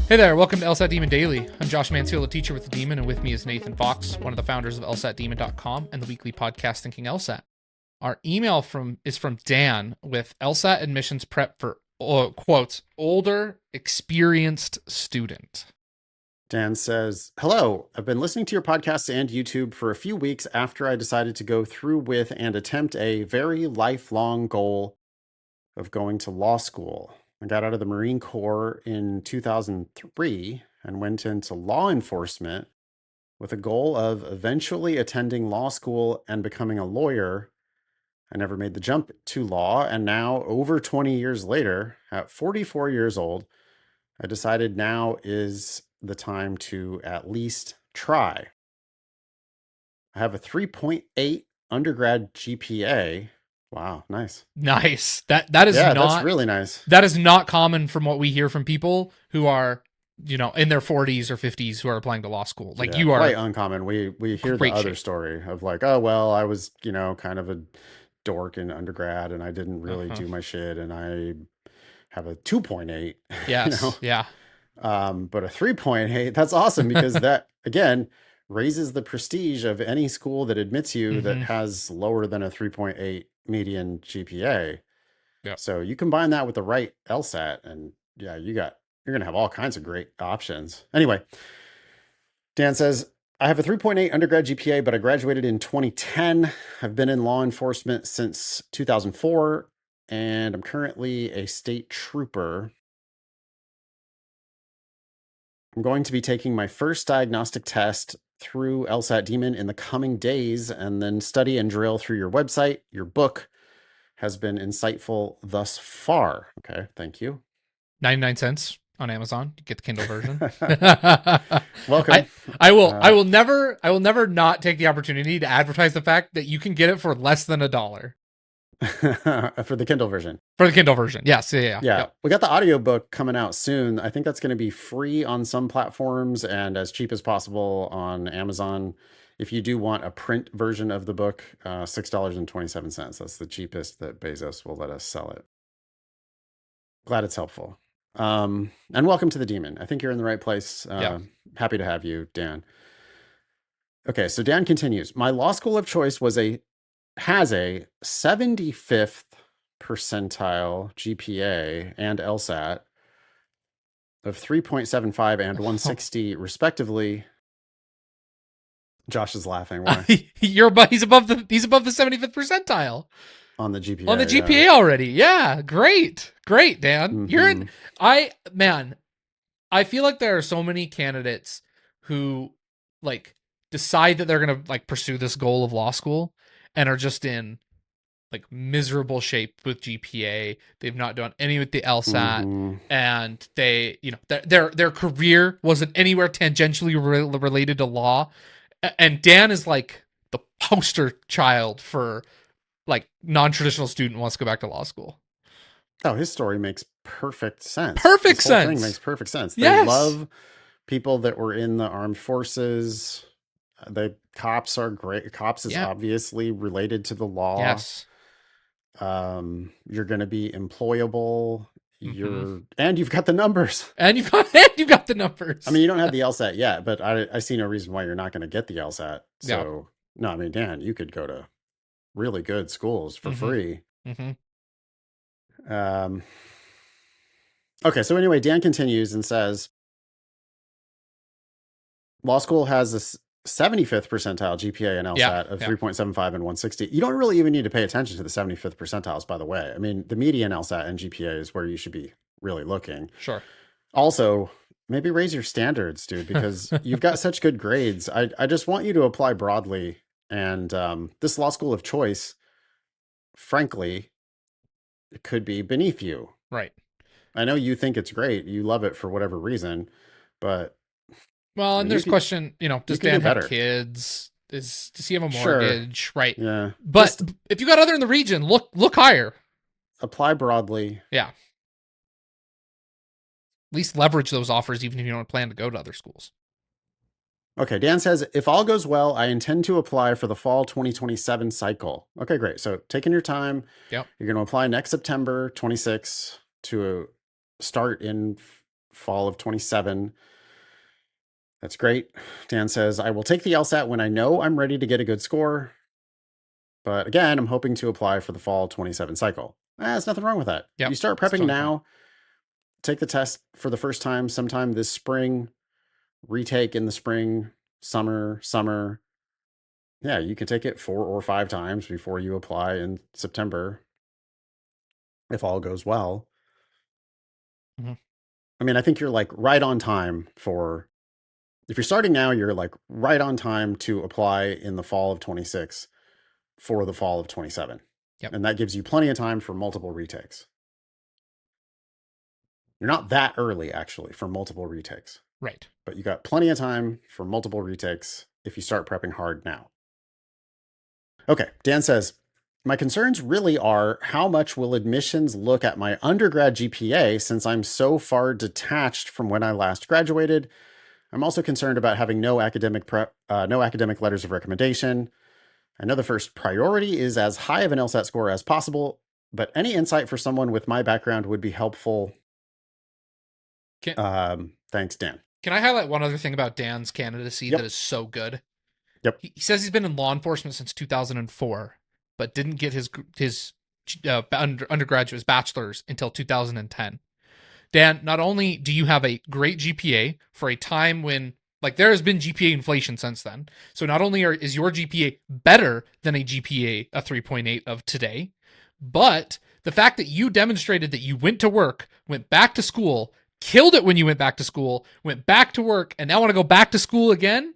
Hey there, welcome to LSAT Demon Daily. I'm Josh Mansfield, a teacher with the Demon, and with me is Nathan Fox, one of the founders of LSATdemon.com and the weekly podcast Thinking LSAT. Our email is from Dan with LSAT admissions prep for, quotes, older, experienced student. Dan says, hello, I've been listening to your podcast and YouTube for a few weeks after I decided to go through with and attempt a very lifelong goal of going to law school. I got out of the Marine Corps in 2003 and went into law enforcement with a goal of eventually attending law school and becoming a lawyer. I never made the jump to law, and now, over 20 years later, at 44 years old, I decided now is the time to at least try. I have a 3.8 undergrad GPA. Wow, nice. Nice. That is that's really nice. That is not common from what we hear from people who are, in their 40s or 50s who are applying to law school. Like, you are quite uncommon. We hear the other story of like, oh, well, I was, kind of a dork in undergrad and I didn't really do my shit and I have a 2.8. Yes. Yeah. But a 3.8, that's awesome because that, again, raises the prestige of any school that admits you that has lower than a 3.8 median GPA. Yeah. So you combine that with the right LSAT and you're going to have all kinds of great options. Anyway, Dan says, I have a 3.8 undergrad GPA, but I graduated in 2010. I've been in law enforcement since 2004, and I'm currently a state trooper. I'm going to be taking my first diagnostic test through LSAT Demon in the coming days and then study and drill through your website. Your book has been insightful thus far. Okay, thank you. 99 cents on Amazon. You get the Kindle version. Welcome. I will never not take the opportunity to advertise the fact that you can get it for less than $1. For the Kindle version. For the Kindle version. Yes. Yeah. Yep. We got the audiobook coming out soon. I think that's going to be free on some platforms and as cheap as possible on Amazon. If you do want a print version of the book, $6.27. That's the cheapest that Bezos will let us sell it. Glad it's helpful. And welcome to the Demon. I think you're in the right place. Happy to have you, Dan. Okay, so Dan continues. My law school of choice has a 75th percentile GPA and LSAT of 3.75 and 160 respectively. Josh is laughing. Why? He's above the 75th percentile on the GPA. On the GPA already. Yeah, great, Dan. I feel like there are so many candidates who like decide that they're going to like pursue this goal of law school and are just in like miserable shape with GPA. They've not done any with the LSAT, and they, their career wasn't anywhere tangentially related to law. And Dan is like the poster child for like non-traditional student wants to go back to law school. Oh, his story makes perfect sense. This whole thing makes perfect sense. Yes. They love people that were in the armed forces. The cops are great. Cops is obviously related to the law. Yes. You're going to be employable. And you've got the numbers. And you've got the numbers. I mean, you don't have the LSAT yet, but I see no reason why you're not going to get the LSAT. So no, I mean, Dan, you could go to really good schools for free. Okay, so anyway, Dan continues and says, law school has a 75th percentile GPA and LSAT of 3.75 and 160. You don't really even need to pay attention to the 75th percentiles, by the way. I mean, the median LSAT and GPA is where you should be really looking. Sure. Also, maybe raise your standards, dude, because you've got such good grades. I just want you to apply broadly. And this law school of choice, frankly, it could be beneath you. Right. I know you think it's great. You love it for whatever reason, but... Well, and there's a question, does Dan have kids? Does he have a mortgage? Sure. Right. Yeah. But if you got other in the region, look higher. Apply broadly. Yeah. At least leverage those offers, even if you don't plan to go to other schools. Okay. Dan says, if all goes well, I intend to apply for the fall 2027 cycle. Okay, great. So taking your time. Yep. You're going to apply next September 26 to start in fall of 27. That's great. Dan says, I will take the LSAT when I know I'm ready to get a good score. But again, I'm hoping to apply for the fall 27 cycle. There's nothing wrong with that. Yep. You start It's prepping totally fine. now, take the test for the first time sometime this spring, retake in the spring, summer. Yeah, you can take it 4 or 5 times before you apply in September if all goes well. Mm-hmm. I mean, I think you're like right on time for, if you're starting now, you're like right on time to apply in the fall of 26 for the fall of 27. Yep. And that gives you plenty of time for multiple retakes. You're not that early actually for multiple retakes, Right. but you got plenty of time for multiple retakes if you start prepping hard now. Okay, Dan says, my concerns really are how much will admissions look at my undergrad GPA since I'm so far detached from when I last graduated. I'm also concerned about having no academic letters of recommendation. I know the first priority is as high of an LSAT score as possible, but any insight for someone with my background would be helpful. Can Thanks, Dan. can I highlight one other thing about Dan's candidacy that Yep. is so good? Yep. He says he's been in law enforcement since 2004, but didn't get his undergraduate, his bachelor's, until 2010. Dan, not only do you have a great GPA for a time when, like, there has been GPA inflation since then. So not only is your GPA better than a GPA, a 3.8 of today, but the fact that you demonstrated that you went to work, went back to school, killed it when you went back to school, went back to work, and now want to go back to school again.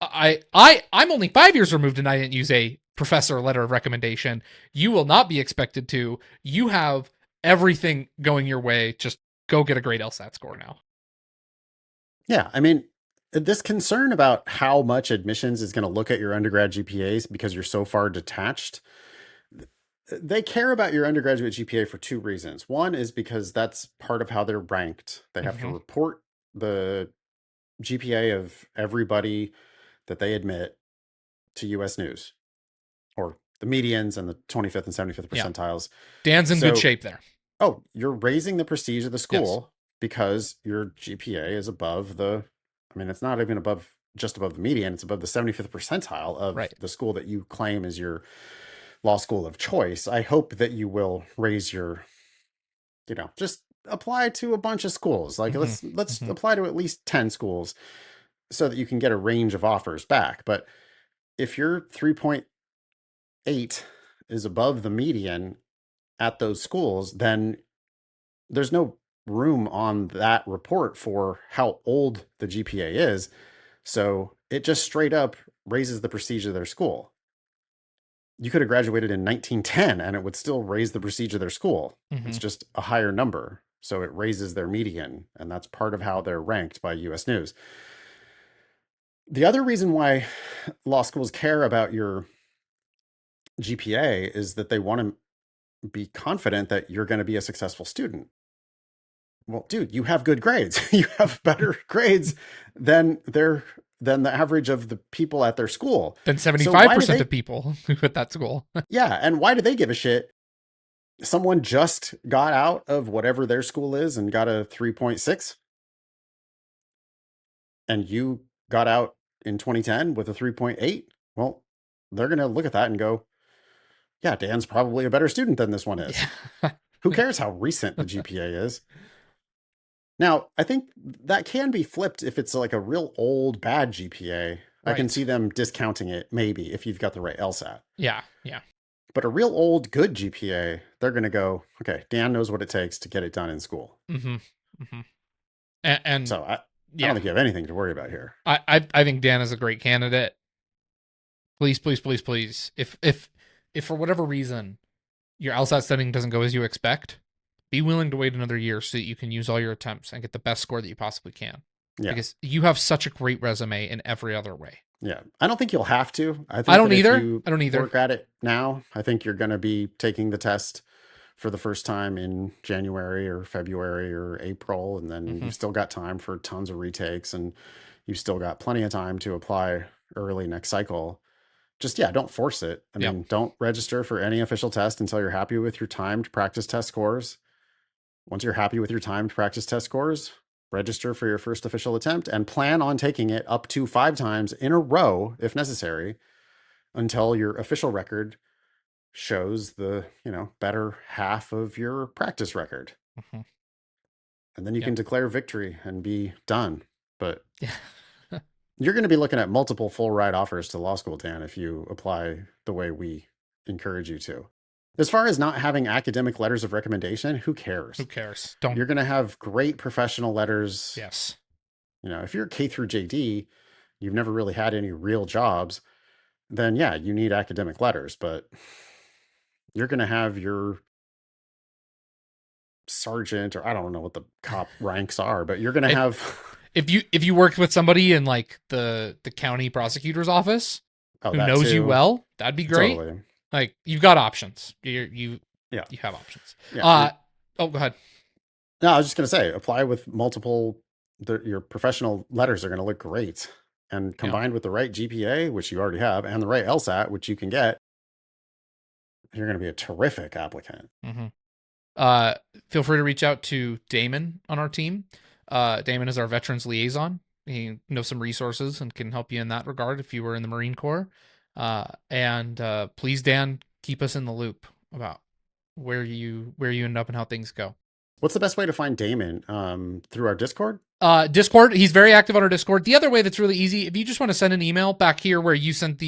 I'm only 5 years removed and I didn't use a professor letter of recommendation. You will not be expected to. You have everything going your way. Just go get a great LSAT score now. Yeah, I mean, this concern about how much admissions is going to look at your undergrad GPAs because you're so far detached, they care about your undergraduate GPA for 2 reasons. One is because that's part of how they're ranked. They have to Mm-hmm. report the GPA of everybody that they admit to US News, or the medians and the 25th and 75th Yeah. percentiles. Dan's in good So, shape there. oh, you're raising the prestige of the Yes. school because your GPA is above the, I mean, it's not even above, just above the median, it's above the 75th percentile of Right. the school that you claim is your law school of choice. I hope that you will raise your, just apply to a bunch of schools. Like let's Mm-hmm. Mm-hmm. apply to at least 10 schools so that you can get a range of offers back. But if your 3.8 is above the median at those schools, then there's no room on that report for how old the GPA is. So it just straight up raises the prestige of their school. You could have graduated in 1910 and it would still raise the prestige of their school. Mm-hmm. It's just a higher number. So it raises their median. And that's part of how they're ranked by US News. The other reason why law schools care about your GPA is that they want to be confident that you're going to be a successful student. Well, dude, you have good grades. You have better grades than the average of the people at their school. Then So 75% of people at that school. Yeah, and why do they give a shit? Someone just got out of whatever their school is and got a 3.6, and you got out in 2010 with a 3.8. Well, they're going to look at that and go, yeah, Dan's probably a better student than this one is. Yeah. Who cares how recent the GPA is? Now, I think that can be flipped if it's like a real old bad GPA. I can Right. see them discounting it maybe if you've got the right LSAT. Yeah. Yeah. But a real old good GPA, they're going to go, okay, Dan knows what it takes to get it done in school. Mm-hmm. Mm-hmm. And So I yeah, don't think you have anything to worry about here. I think Dan is a great candidate. Please, please, please, please. If for whatever reason your LSAT studying doesn't go as you expect, be willing to wait another year so that you can use all your attempts and get the best score that you possibly can. Yeah. Because you have such a great resume in every other way. Yeah. I don't think you'll have to. I think I don't that either. if you I don't either. work at it now, I think you're going to be taking the test for the first time in January or February or April. And then Mhm. you've still got time for tons of retakes, and you've still got plenty of time to apply early next cycle. Just, yeah, don't force it. I Yep. mean, don't register for any official test until you're happy with your timed practice test scores. Once you're happy with your timed practice test scores, register for your first official attempt and plan on taking it up to 5 times in a row, if necessary, until your official record shows the, better half of your practice record. Mm-hmm. And then you can declare victory and be done. But Yeah. you're going to be looking at multiple full ride offers to law school, Dan, if you apply the way we encourage you to. As far as not having academic letters of recommendation, who cares? Who cares? Don't. You're going to have great professional letters. Yes. If you're K through JD, you've never really had any real jobs, then yeah, you need academic letters, but you're going to have your sergeant, or I don't know what the cop ranks are, but you're going to have if you worked with somebody in like the county prosecutor's office who knows too. you well, that'd be great. Totally. Like, you've got options. You have options. Yeah. Go ahead. No, I was just going to say, apply with multiple. Your professional letters are going to look great, and combined with the right GPA, which you already have, and the right LSAT, which you can get, you're going to be a terrific applicant. Mm-hmm. Feel free to reach out to Damon on our team. Damon is our veterans liaison. He knows some resources and can help you in that regard if you were in the Marine Corps. And please, Dan, keep us in the loop about where you end up and how things go. What's the best way to find Damon? Through our Discord? Discord. He's very active on our Discord. The other way that's really easy, if you just want to send an email back here where you sent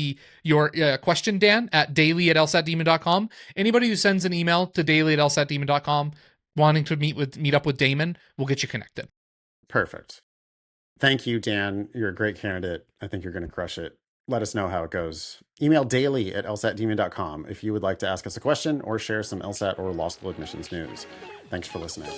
your question, Dan, at daily@lsatdemon.com. Anybody who sends an email to daily@lsatdemon.com wanting to meet up with Damon, we'll get you connected. Perfect. Thank you, Dan. You're a great candidate. I think you're going to crush it. Let us know how it goes. Email daily@lsatdemon.com if you would like to ask us a question or share some LSAT or law school admissions news. Thanks for listening.